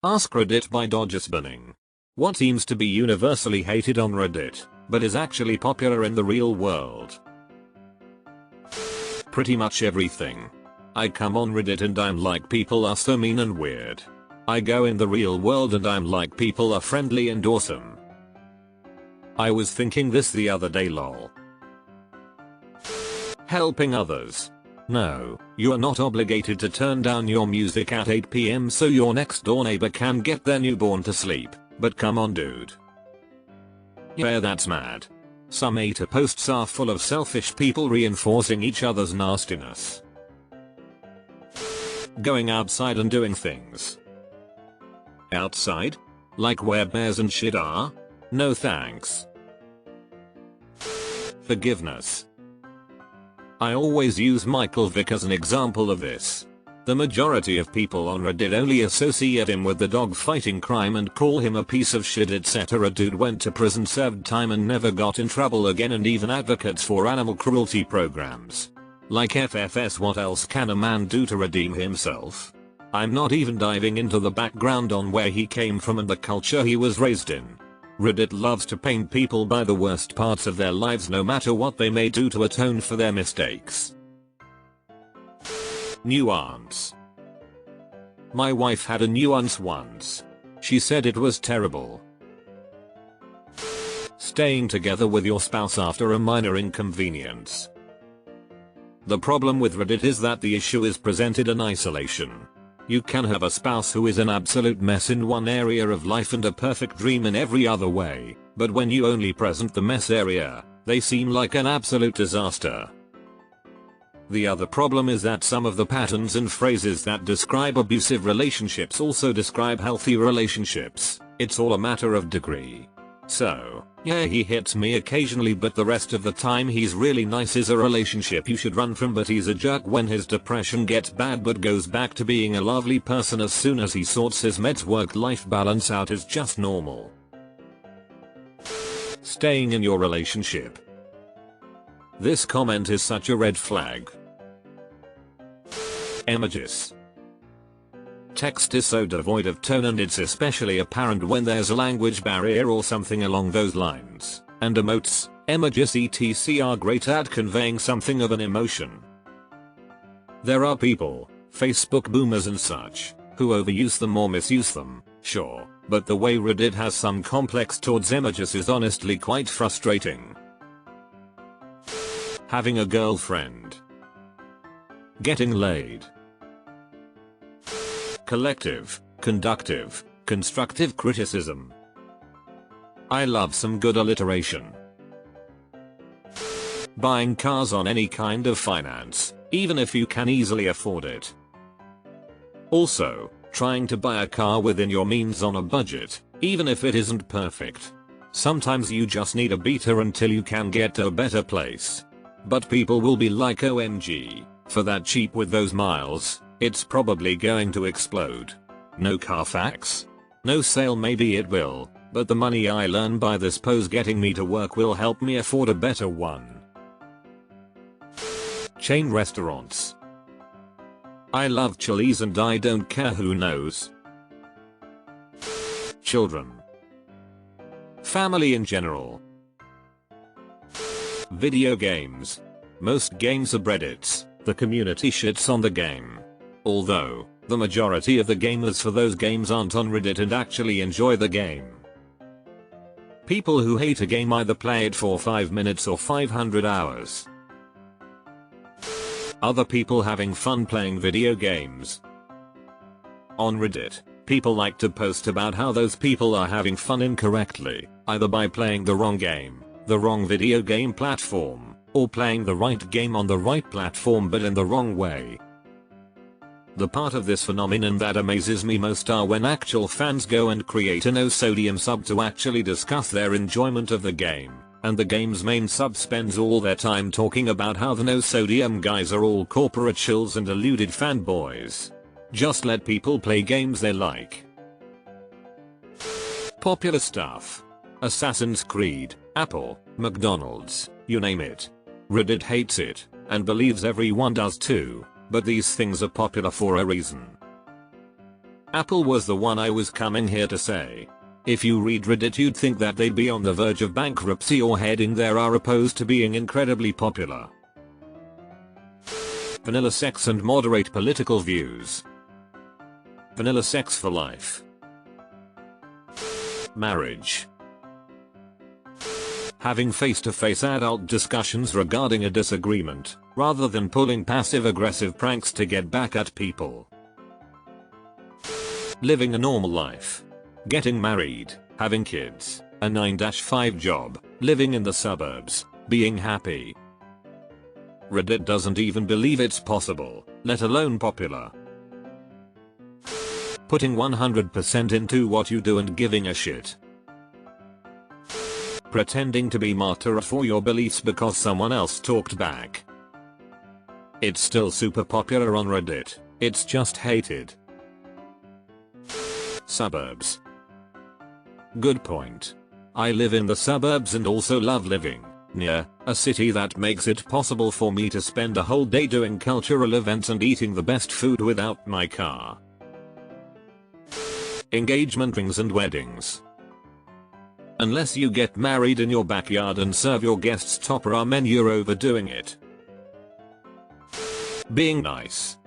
AskReddit by Dodgesburning. What seems to be universally hated on Reddit, but is actually popular in the real world? Pretty much everything. I come on Reddit and I'm like, people are so mean and weird. I go in the real world and I'm like, people are friendly and awesome. I was thinking this the other day, lol. Helping others. No, you are not obligated to turn down your music at 8 PM so your next door neighbor can get their newborn to sleep, but come on dude. Yeah, that's mad. Some hater posts are full of selfish people reinforcing each other's nastiness. Going outside and doing things. Outside? Like where bears and shit are? No thanks. Forgiveness. I always use Michael Vick as an example of this. The majority of people on Reddit only associate him with the dog fighting crime and call him a piece of shit, etc. Dude went to prison, served time and never got in trouble again, and even advocates for animal cruelty programs. Like FFS, what else can a man do to redeem himself? I'm not even diving into the background on where he came from and the culture he was raised in. Reddit loves to paint people by the worst parts of their lives no matter what they may do to atone for their mistakes. Nuance. My wife had a nuance once. She said it was terrible. Staying together with your spouse after a minor inconvenience. The problem with Reddit is that the issue is presented in isolation. You can have a spouse who is an absolute mess in one area of life and a perfect dream in every other way, but when you only present the mess area, they seem like an absolute disaster. The other problem is that some of the patterns and phrases that describe abusive relationships also describe healthy relationships. It's all a matter of degree. So, yeah, he hits me occasionally, but the rest of the time he's really nice. Is a relationship you should run from, but he's a jerk when his depression gets bad but goes back to being a lovely person as soon as he sorts his meds. Work-life balance out is just normal. Staying in your relationship. This comment is such a red flag. Emojis. Text is so devoid of tone, and it's especially apparent when there's a language barrier or something along those lines. And emotes, emojis etc. are great at conveying something of an emotion. There are people, Facebook boomers and such, who overuse them or misuse them, sure, but the way Reddit has some complex towards emojis is honestly quite frustrating. Having a girlfriend. Getting laid. Collective, conductive, constructive criticism. I love some good alliteration. Buying cars on any kind of finance, even if you can easily afford it. Also, trying to buy a car within your means on a budget, even if it isn't perfect. Sometimes you just need a beater until you can get to a better place. But people will be like, OMG, for that cheap with those miles, it's probably going to explode. No Carfax? No sale? Maybe it will, but the money I learn by this pose getting me to work will help me afford a better one. Chain restaurants. I love Chili's and I don't care who knows. Children. Family in general. Video games. Most games are Reddits. The community shits on the game. Although, the majority of the gamers for those games aren't on Reddit and actually enjoy the game. People who hate a game either play it for 5 minutes or 500 hours. Other people having fun playing video games. On Reddit, people like to post about how those people are having fun incorrectly, either by playing the wrong game, the wrong video game platform, or playing the right game on the right platform but in the wrong way. The part of this phenomenon that amazes me most are when actual fans go and create a no sodium sub to actually discuss their enjoyment of the game, and the game's main sub spends all their time talking about how the no sodium guys are all corporate shills and deluded fanboys. Just let people play games they like. Popular stuff. Assassin's Creed, Apple, McDonald's, you name it. Reddit hates it, and believes everyone does too, but these things are popular for a reason. Apple was the one I was coming here to say. If you read Reddit you'd think that they'd be on the verge of bankruptcy or heading there, are opposed to being incredibly popular. Vanilla sex and moderate political views. Vanilla sex for life. Marriage. Having face-to-face adult discussions regarding a disagreement, rather than pulling passive-aggressive pranks to get back at people. Living a normal life. Getting married, having kids, a 9-to-5 job, living in the suburbs, being happy. Reddit doesn't even believe it's possible, let alone popular. Putting 100% into what you do and giving a shit. Pretending to be martyr for your beliefs because someone else talked back. It's still super popular on Reddit, it's just hated. Suburbs. Good point. I live in the suburbs and also love living near a city that makes it possible for me to spend a whole day doing cultural events and eating the best food without my car. Engagement rings and weddings. Unless you get married in your backyard and serve your guests top ramen, you're overdoing it. Being nice.